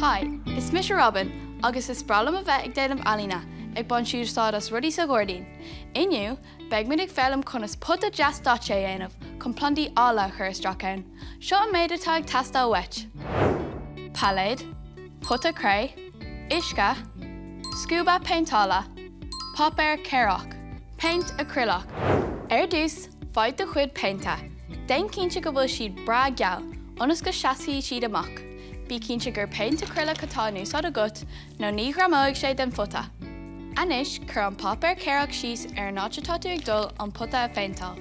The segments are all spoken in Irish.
Hi, is Mr. Robin, agus is bralam a bheith ag déilm Ealaíne, ag bon siúr sádas rudí sa Ghairdín. Inniu, beag mid ag feilm chun is puta jazz Daite aanamh, chun plandaí ála chur isteach ann. Seo an méid atá ag tasta wet. Palaid, puta cray, isca, scuba paintála, pop air cearach, paint acrylic. Dús, fáid do chuid painta. Dain cínte go bhfuil siad bra geall, onas go seasaí siad amach. Bí cínte gur paint acrylic atá núsad agat, nó ní gramóig sé den futa. Anis, chur an pop air cearach síos ar an áit atá tú ag dul an puta a féintáil.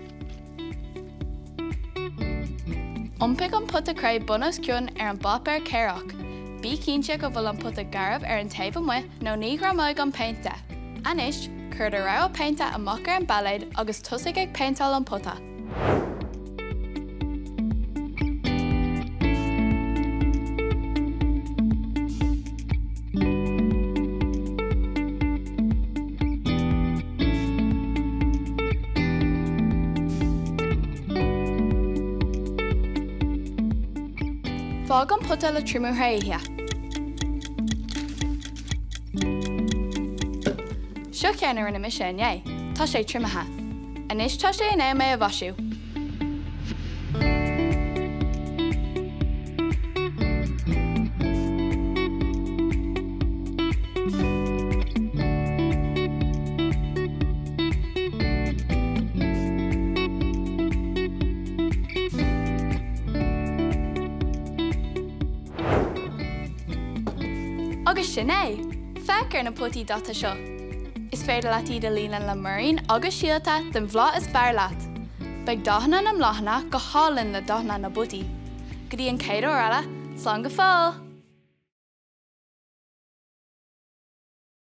Iompaig an puta cray bunas ciúin ar an pop air cearach. Bí cínte go bhfuil an puta garbh ar an taobh amhaith nó ní gramóig an painta. Anis, chur de rá painta amach ar an balaid agus tusaigh ag paintáil an puta. Fág an puta le trimú thraithe. Seo ceannar ina mise inné, tá sé trimithe. Anis tá sé in mé a bhaisiú. Agus sin é, feicir na putaí data seo. Is féidir leat iad a líonann le muirín agus síalta den bhlá is fearr leat. Beidh dothanna na mlaithna go hálann le dothanna na butaí. Go dtí an céad ó eile, slán go fáil!